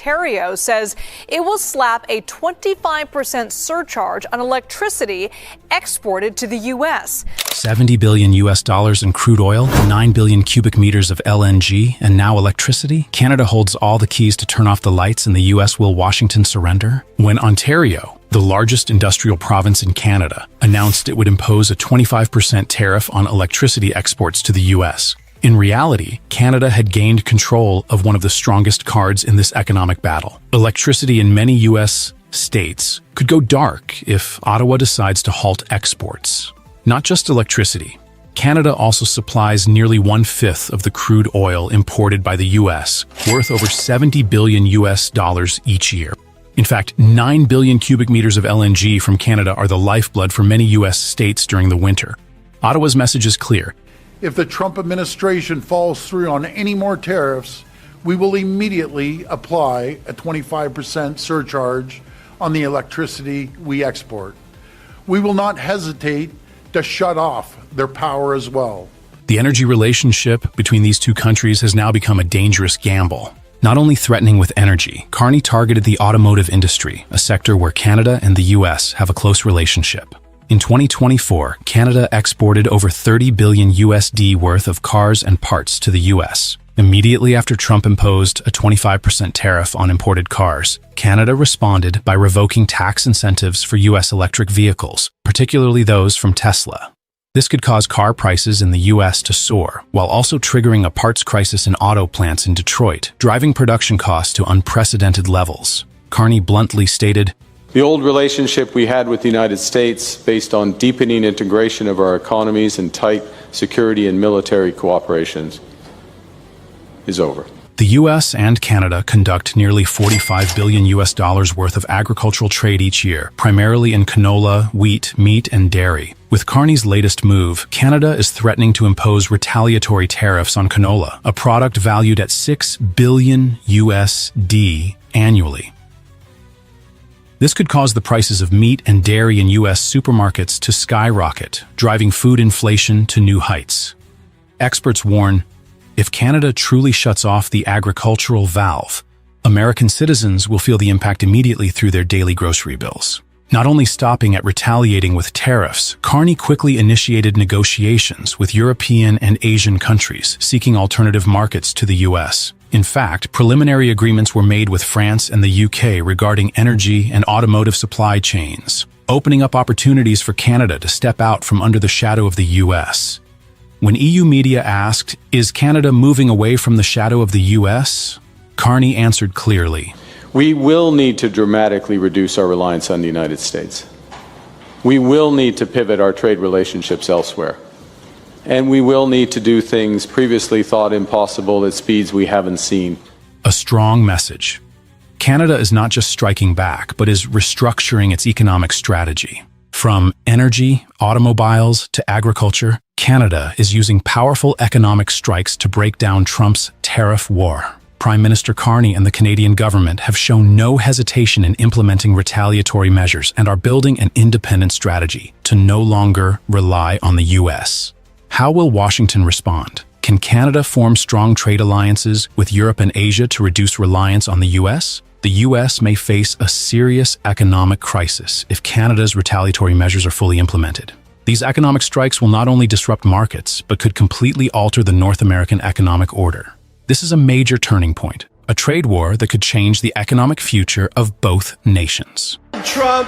Ontario says it will slap a 25% surcharge on electricity exported to the U.S. $70 billion in crude oil, 9 billion cubic meters of LNG, and now electricity? Canada holds all the keys to turn off the lights, and the U.S. will Washington surrender? When Ontario, the largest industrial province in Canada, announced it would impose a 25% tariff on electricity exports to the U.S. In reality, Canada had gained control of one of the strongest cards in this economic battle. Electricity in many U.S. states could go dark if Ottawa decides to halt exports. Not just electricity. Canada also supplies nearly 1/5 of the crude oil imported by the U.S., worth over $70 billion each year. In fact, 9 billion cubic meters of LNG from Canada are the lifeblood for many U.S. states during the winter. Ottawa's message is clear. If the Trump administration falls through on any more tariffs, we will immediately apply a 25% surcharge on the electricity we export. We will not hesitate to shut off their power as well. The energy relationship between these two countries has now become a dangerous gamble. Not only threatening with energy, Carney targeted the automotive industry, a sector where Canada and the U.S. have a close relationship. In 2024, Canada exported over $30 billion worth of cars and parts to the U.S. Immediately after Trump imposed a 25% tariff on imported cars, Canada responded by revoking tax incentives for U.S. electric vehicles, particularly those from Tesla. This could cause car prices in the U.S. to soar, while also triggering a parts crisis in auto plants in Detroit, driving production costs to unprecedented levels. Carney bluntly stated, "The old relationship we had with the United States, based on deepening integration of our economies and tight security and military cooperations, is over." The U.S. and Canada conduct nearly $45 billion worth of agricultural trade each year, primarily in canola, wheat, meat, and dairy. With Carney's latest move, Canada is threatening to impose retaliatory tariffs on canola, a product valued at $6 billion annually. This could cause the prices of meat and dairy in U.S. supermarkets to skyrocket, driving food inflation to new heights. Experts warn, if Canada truly shuts off the agricultural valve, American citizens will feel the impact immediately through their daily grocery bills. Not only stopping at retaliating with tariffs, Carney quickly initiated negotiations with European and Asian countries seeking alternative markets to the U.S. In fact, preliminary agreements were made with France and the UK regarding energy and automotive supply chains, opening up opportunities for Canada to step out from under the shadow of the U.S. When EU media asked, "Is Canada moving away from the shadow of the U.S.?" Carney answered clearly, We will need to dramatically reduce our reliance on the United States. We will need to pivot our trade relationships elsewhere. And we will need to do things previously thought impossible at speeds we haven't seen. A strong message. Canada is not just striking back, but is restructuring its economic strategy. From energy, automobiles, to agriculture, Canada is using powerful economic strikes to break down Trump's tariff war. Prime Minister Carney and the Canadian government have shown no hesitation in implementing retaliatory measures and are building an independent strategy to no longer rely on the U.S. How will Washington respond? Can Canada form strong trade alliances with Europe and Asia to reduce reliance on the U.S.? The U.S. may face a serious economic crisis if Canada's retaliatory measures are fully implemented. These economic strikes will not only disrupt markets, but could completely alter the North American economic order. This is a major turning point, a trade war that could change the economic future of both nations. Trump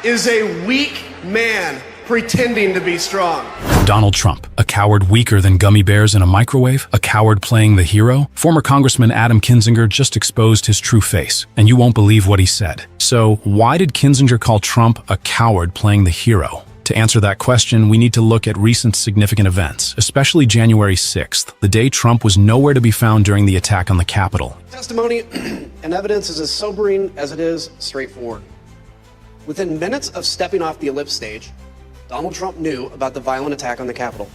is a weak man pretending to be strong. Donald Trump, a coward weaker than gummy bears in a microwave, a coward playing the hero? Former Congressman Adam Kinzinger just exposed his true face, and you won't believe what he said. So, why did Kinzinger call Trump a coward playing the hero? To answer that question, we need to look at recent significant events, especially January 6th, the day Trump was nowhere to be found during the attack on the Capitol. Testimony and evidence is as sobering as it is straightforward. Within minutes of stepping off the ellipse stage, Donald Trump knew about the violent attack on the Capitol.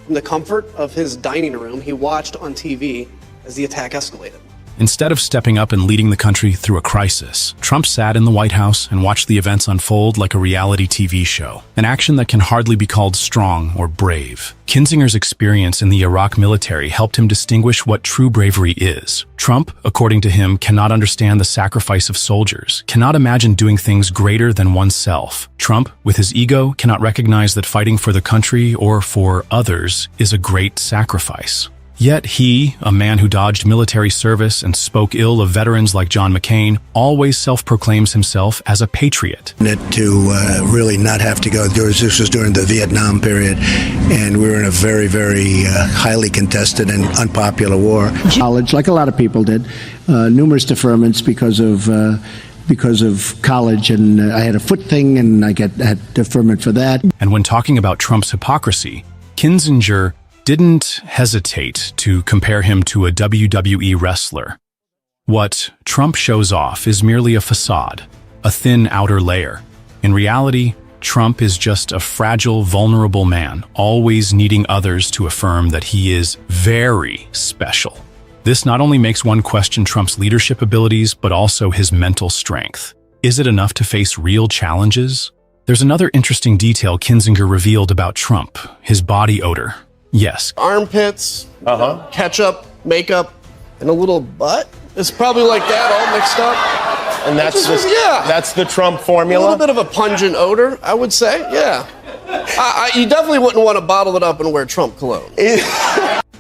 From the comfort of his dining room, he watched on TV as the attack escalated. Instead of stepping up and leading the country through a crisis, Trump sat in the White House and watched the events unfold like a reality TV show, an action that can hardly be called strong or brave. Kinzinger's experience in the Iraq military helped him distinguish what true bravery is. Trump, according to him, cannot understand the sacrifice of soldiers, cannot imagine doing things greater than oneself. Trump, with his ego, cannot recognize that fighting for the country or for others is a great sacrifice. Yet he, a man who dodged military service and spoke ill of veterans like John McCain, always self-proclaims himself as a patriot. To really not have to go through, this was during the Vietnam period, and we were in a very, very highly contested and unpopular war. College, like a lot of people did, numerous deferments because of college, and I had a foot thing, and I had deferment for that. And when talking about Trump's hypocrisy, Kinzinger didn't hesitate to compare him to a WWE wrestler. What Trump shows off is merely a facade, a thin outer layer. In reality, Trump is just a fragile, vulnerable man, always needing others to affirm that he is very special. This not only makes one question Trump's leadership abilities, but also his mental strength. Is it enough to face real challenges? There's another interesting detail Kinzinger revealed about Trump, his body odor. Yes. Armpits, ketchup, makeup, and a little butt. It's probably like that, all mixed up. And that's the Trump formula? A little bit of a pungent odor, I would say, yeah. You definitely wouldn't want to bottle it up and wear Trump cologne.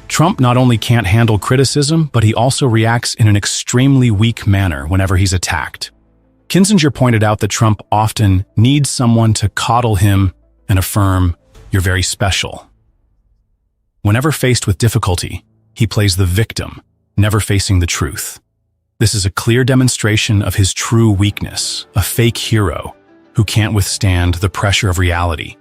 Trump not only can't handle criticism, but he also reacts in an extremely weak manner whenever he's attacked. Kinzinger pointed out that Trump often needs someone to coddle him and affirm, "You're very special." Whenever faced with difficulty, he plays the victim, never facing the truth. This is a clear demonstration of his true weakness, a fake hero who can't withstand the pressure of reality.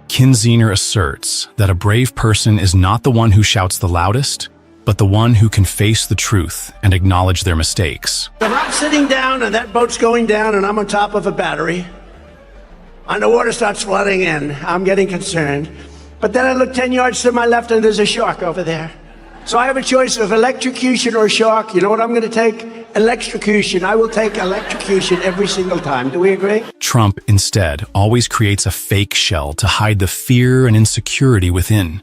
Kinzinger asserts that a brave person is not the one who shouts the loudest, but the one who can face the truth and acknowledge their mistakes. If I'm sitting down and that boat's going down and I'm on top of a battery, and the water starts flooding in, I'm getting concerned. But then I look 10 yards to my left and there's a shark over there. So I have a choice of electrocution or shark. You know what I'm going to take? Electrocution. I will take electrocution every single time. Do we agree? Trump, instead, always creates a fake shell to hide the fear and insecurity within.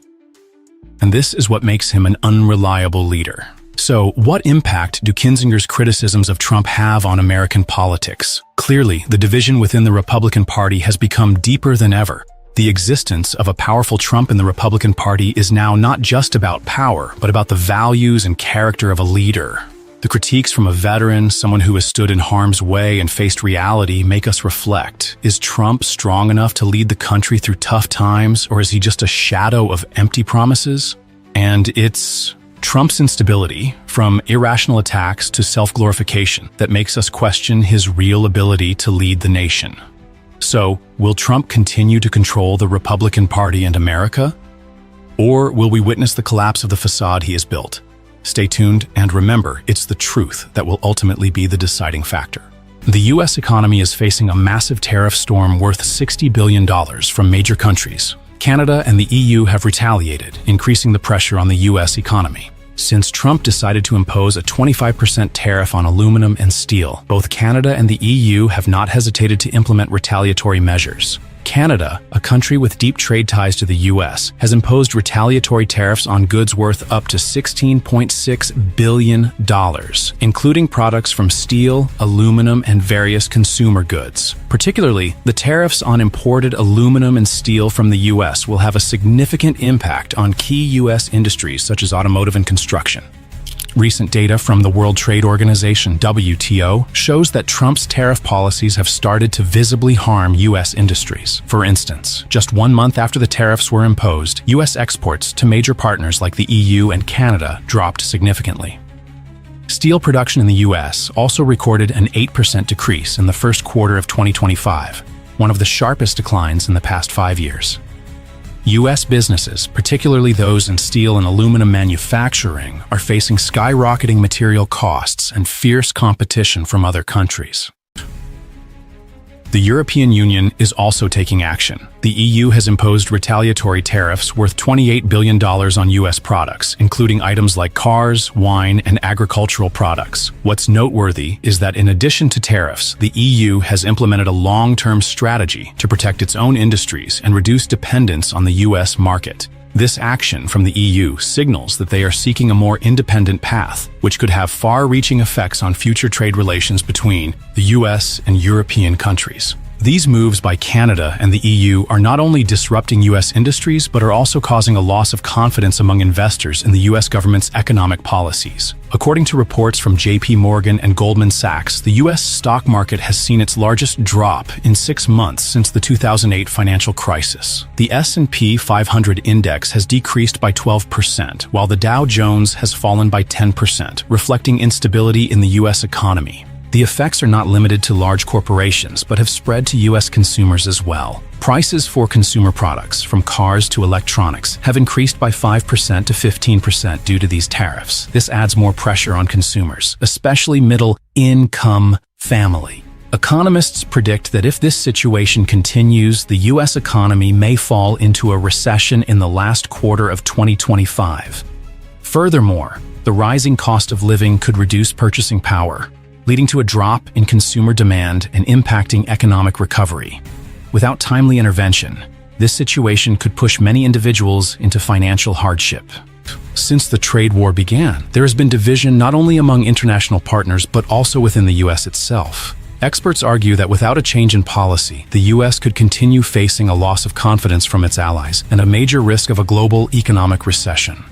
And this is what makes him an unreliable leader. So, what impact do Kinzinger's criticisms of Trump have on American politics? Clearly, the division within the Republican Party has become deeper than ever. The existence of a powerful Trump in the Republican Party is now not just about power, but about the values and character of a leader. The critiques from a veteran, someone who has stood in harm's way and faced reality, make us reflect. Is Trump strong enough to lead the country through tough times, or is he just a shadow of empty promises? And it's Trump's instability, from irrational attacks to self-glorification, that makes us question his real ability to lead the nation. So, will Trump continue to control the Republican Party and America? Or will we witness the collapse of the facade he has built? Stay tuned, and remember, it's the truth that will ultimately be the deciding factor. The U.S. economy is facing a massive tariff storm worth $60 billion from major countries. Canada and the EU have retaliated, increasing the pressure on the U.S. economy. Since Trump decided to impose a 25% tariff on aluminum and steel, both Canada and the EU have not hesitated to implement retaliatory measures. Canada, a country with deep trade ties to the U.S., has imposed retaliatory tariffs on goods worth up to $16.6 billion, including products from steel, aluminum, and various consumer goods. Particularly, the tariffs on imported aluminum and steel from the U.S. will have a significant impact on key U.S. industries such as automotive and construction. Recent data from the World Trade Organization, WTO, shows that Trump's tariff policies have started to visibly harm U.S. industries. For instance, just 1 month after the tariffs were imposed, U.S. exports to major partners like the EU and Canada dropped significantly. Steel production in the U.S. also recorded an 8% decrease in the first quarter of 2025, one of the sharpest declines in the past 5 years. U.S. businesses, particularly those in steel and aluminum manufacturing, are facing skyrocketing material costs and fierce competition from other countries. The European Union is also taking action. The EU has imposed retaliatory tariffs worth $28 billion on U.S. products, including items like cars, wine, and agricultural products. What's noteworthy is that in addition to tariffs, the EU has implemented a long-term strategy to protect its own industries and reduce dependence on the U.S. market. This action from the EU signals that they are seeking a more independent path, which could have far-reaching effects on future trade relations between the US and European countries. These moves by Canada and the EU are not only disrupting U.S. industries, but are also causing a loss of confidence among investors in the U.S. government's economic policies. According to reports from J.P. Morgan and Goldman Sachs, the U.S. stock market has seen its largest drop in 6 months since the 2008 financial crisis. The S&P 500 index has decreased by 12%, while the Dow Jones has fallen by 10%, reflecting instability in the U.S. economy. The effects are not limited to large corporations, but have spread to U.S. consumers as well. Prices for consumer products, from cars to electronics, have increased by 5% to 15% due to these tariffs. This adds more pressure on consumers, especially middle-income family. Economists predict that if this situation continues, the U.S. economy may fall into a recession in the last quarter of 2025. Furthermore, the rising cost of living could reduce purchasing power, leading to a drop in consumer demand and impacting economic recovery. Without timely intervention, this situation could push many individuals into financial hardship. Since the trade war began, there has been division not only among international partners but also within the U.S. itself. Experts argue that without a change in policy, the U.S. could continue facing a loss of confidence from its allies and a major risk of a global economic recession.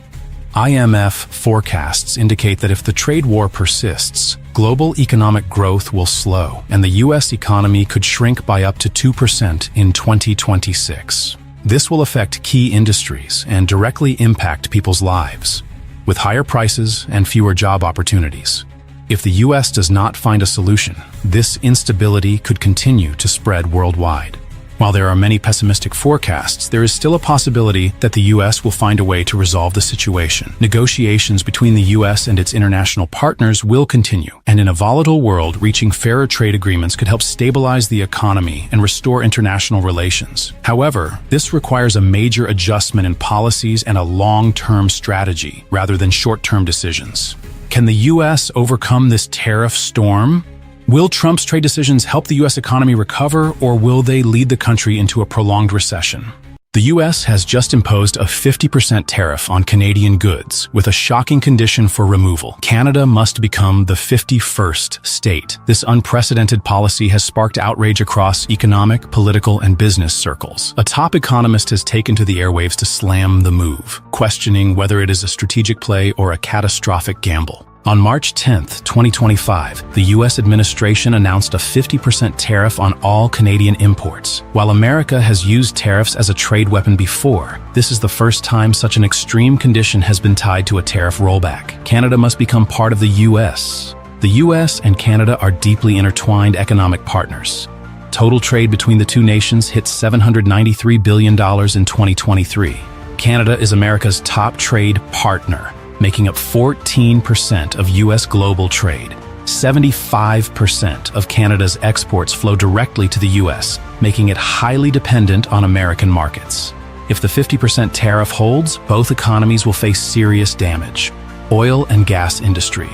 IMF forecasts indicate that if the trade war persists, global economic growth will slow, and the U.S. economy could shrink by up to 2% in 2026. This will affect key industries and directly impact people's lives, with higher prices and fewer job opportunities. If the U.S. does not find a solution, this instability could continue to spread worldwide. While there are many pessimistic forecasts, there is still a possibility that the U.S. will find a way to resolve the situation. Negotiations between the U.S. and its international partners will continue, and in a volatile world, reaching fairer trade agreements could help stabilize the economy and restore international relations. However, this requires a major adjustment in policies and a long-term strategy, rather than short-term decisions. Can the U.S. overcome this tariff storm? Will Trump's trade decisions help the U.S. economy recover, or will they lead the country into a prolonged recession? The U.S. has just imposed a 50% tariff on Canadian goods, with a shocking condition for removal. Canada must become the 51st state. This unprecedented policy has sparked outrage across economic, political, and business circles. A top economist has taken to the airwaves to slam the move, questioning whether it is a strategic play or a catastrophic gamble. On March 10, 2025, the U.S. administration announced a 50% tariff on all Canadian imports. While America has used tariffs as a trade weapon before, this is the first time such an extreme condition has been tied to a tariff rollback. Canada must become part of the U.S. The U.S. and Canada are deeply intertwined economic partners. Total trade between the two nations hit $793 billion in 2023. Canada is America's top trade partner, making up 14% of U.S. global trade. 75% of Canada's exports flow directly to the U.S., making it highly dependent on American markets. If the 50% tariff holds, both economies will face serious damage. Oil and gas industry.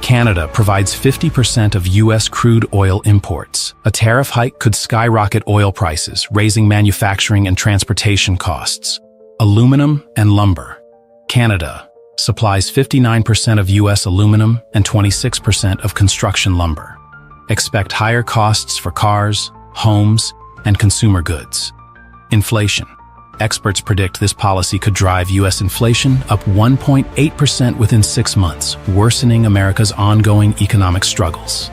Canada provides 50% of U.S. crude oil imports. A tariff hike could skyrocket oil prices, raising manufacturing and transportation costs. Aluminum and lumber. Canada supplies 59% of U.S. aluminum and 26% of construction lumber. Expect higher costs for cars, homes, and consumer goods. Inflation. Experts predict this policy could drive U.S. inflation up 1.8% within 6 months, worsening America's ongoing economic struggles.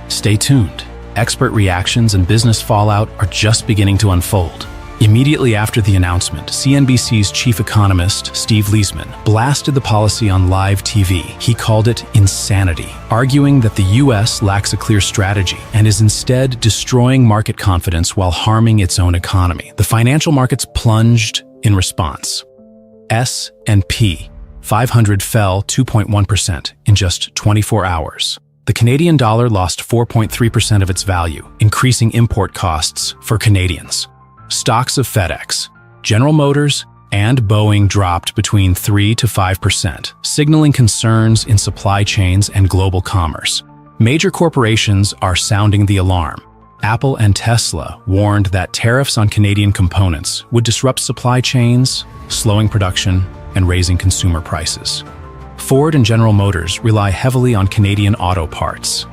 Stay tuned. Expert reactions and business fallout are just beginning to unfold. Immediately after the announcement, CNBC's chief economist, Steve Leisman, blasted the policy on live TV. He called it insanity, arguing that the U.S. lacks a clear strategy and is instead destroying market confidence while harming its own economy. The financial markets plunged in response. S&P 500 fell 2.1% in just 24 hours. the Canadian dollar lost 4.3% of its value, increasing import costs for Canadians. Stocks of FedEx, General Motors, and Boeing dropped between 3 to 5%, signaling concerns in supply chains and global commerce. Major corporations are sounding the alarm. Apple and Tesla warned that tariffs on Canadian components would disrupt supply chains, slowing production, and raising consumer prices. Ford and General Motors rely heavily on Canadian auto parts.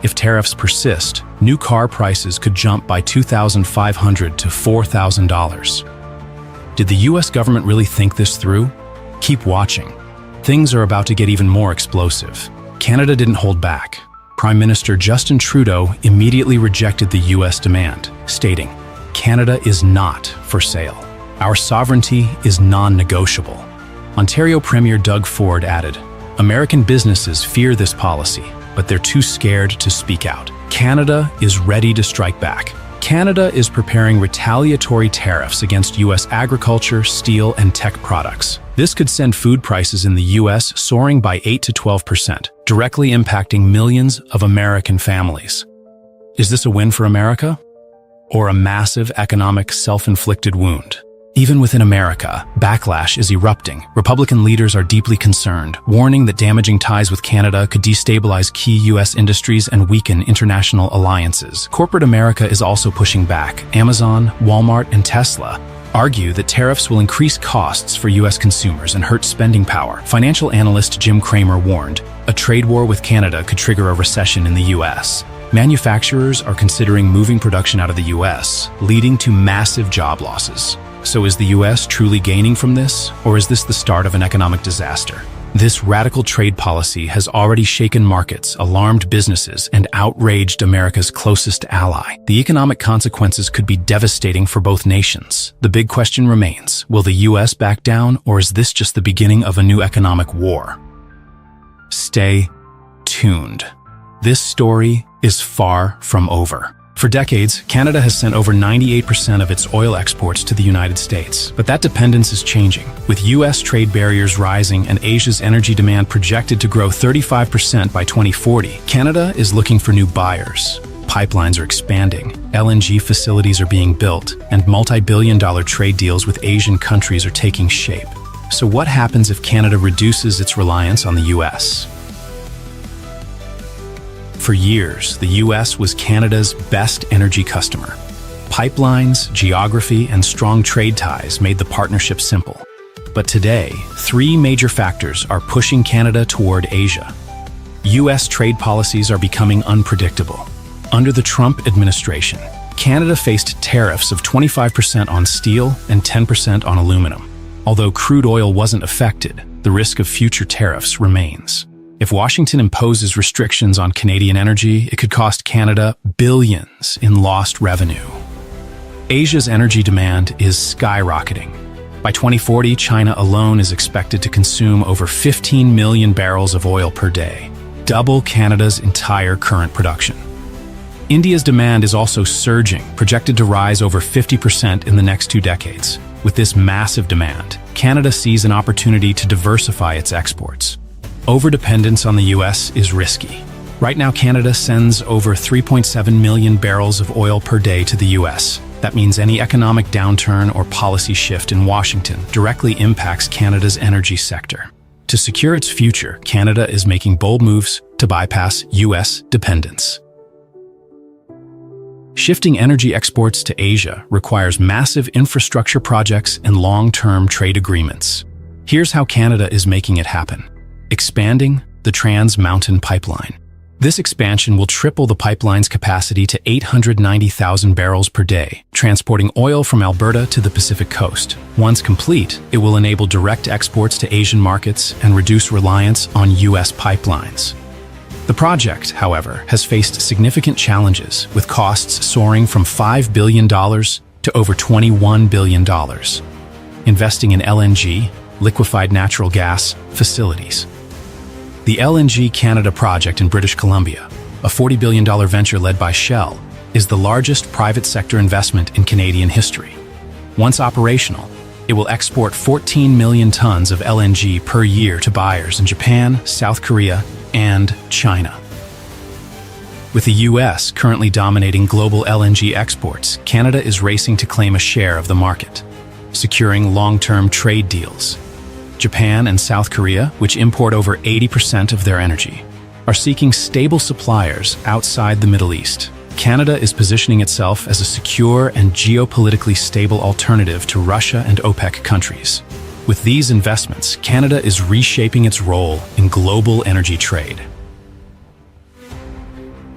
If tariffs persist, new car prices could jump by $2,500 to $4,000. Did the US government really think this through? Keep watching. Things are about to get even more explosive. Canada didn't hold back. Prime Minister Justin Trudeau immediately rejected the US demand, stating, "Canada is not for sale. Our sovereignty is non-negotiable." Ontario Premier Doug Ford added, "American businesses fear this policy, but they're too scared to speak out. Canada is ready to strike back." Canada is preparing retaliatory tariffs against US agriculture, steel, and tech products. This could send food prices in the US soaring by 8 to 12%, directly impacting millions of American families. Is this a win for America? Or a massive economic self-inflicted wound? Even within America, backlash is erupting. Republican leaders are deeply concerned, warning that damaging ties with Canada could destabilize key U.S. industries and weaken international alliances. Corporate America is also pushing back. Amazon, Walmart, and Tesla argue that tariffs will increase costs for U.S. consumers and hurt spending power. Financial analyst Jim Cramer warned, a trade war with Canada could trigger a recession in the U.S. Manufacturers are considering moving production out of the U.S., leading to massive job losses. So is the US truly gaining from this, or is this the start of an economic disaster? This radical trade policy has already shaken markets, alarmed businesses, and outraged America's closest ally. The economic consequences could be devastating for both nations. The big question remains, will the US back down, or is this just the beginning of a new economic war? Stay tuned. This story is far from over. For decades, Canada has sent over 98% of its oil exports to the United States. But that dependence is changing. With U.S. trade barriers rising and Asia's energy demand projected to grow 35% by 2040, Canada is looking for new buyers. Pipelines are expanding, LNG facilities are being built, and multi-billion-dollar trade deals with Asian countries are taking shape. So what happens if Canada reduces its reliance on the U.S.? For years, the U.S. was Canada's best energy customer. Pipelines, geography, and strong trade ties made the partnership simple. But today, three major factors are pushing Canada toward Asia. U.S. trade policies are becoming unpredictable. Under the Trump administration, Canada faced tariffs of 25% on steel and 10% on aluminum. Although crude oil wasn't affected, the risk of future tariffs remains. If Washington imposes restrictions on Canadian energy, it could cost Canada billions in lost revenue. Asia's energy demand is skyrocketing. By 2040, China alone is expected to consume over 15 million barrels of oil per day, double Canada's entire current production. India's demand is also surging, projected to rise over 50% in the next 2 decades. With this massive demand, Canada sees an opportunity to diversify its exports. Overdependence on the U.S. is risky. Right now, Canada sends over 3.7 million barrels of oil per day to the U.S. That means any economic downturn or policy shift in Washington directly impacts Canada's energy sector. To secure its future, Canada is making bold moves to bypass U.S. dependence. Shifting energy exports to Asia requires massive infrastructure projects and long-term trade agreements. Here's how Canada is making it happen. Expanding the Trans Mountain Pipeline. This expansion will triple the pipeline's capacity to 890,000 barrels per day, transporting oil from Alberta to the Pacific coast. Once complete, it will enable direct exports to Asian markets and reduce reliance on U.S. pipelines. The project, however, has faced significant challenges, with costs soaring from $5 billion to over $21 billion. Investing in LNG, liquefied natural gas, facilities. The LNG Canada project in British Columbia, a $40 billion venture led by Shell, is the largest private sector investment in Canadian history. Once operational, it will export 14 million tons of LNG per year to buyers in Japan, South Korea, and China. With the U.S. currently dominating global LNG exports, Canada is racing to claim a share of the market, securing long-term trade deals. Japan and South Korea, which import over 80% of their energy, are seeking stable suppliers outside the Middle East. Canada is positioning itself as a secure and geopolitically stable alternative to Russia and OPEC countries. With these investments, Canada is reshaping its role in global energy trade.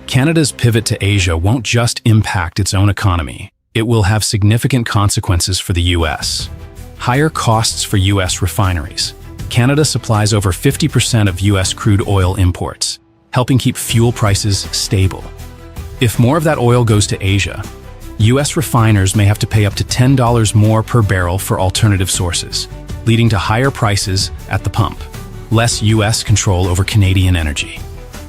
Canada's pivot to Asia won't just impact its own economy. It will have significant consequences for the U.S. Higher costs for U.S. refineries. Canada supplies over 50% of U.S. crude oil imports, helping keep fuel prices stable. If more of that oil goes to Asia, U.S. refiners may have to pay up to $10 more per barrel for alternative sources, leading to higher prices at the pump. Less U.S. control over Canadian energy.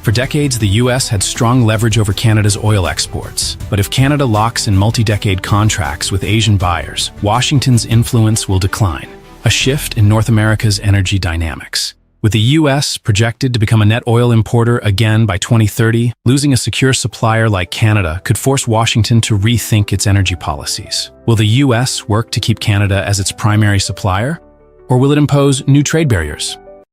For decades, the U.S. had strong leverage over Canada's oil exports. But if Canada locks in multi-decade contracts with Asian buyers, Washington's influence will decline. A shift in North America's energy dynamics. With the U.S. projected to become a net oil importer again by 2030, losing a secure supplier like Canada could force Washington to rethink its energy policies. Will the U.S. work to keep Canada as its primary supplier? Or will it impose new trade barriers?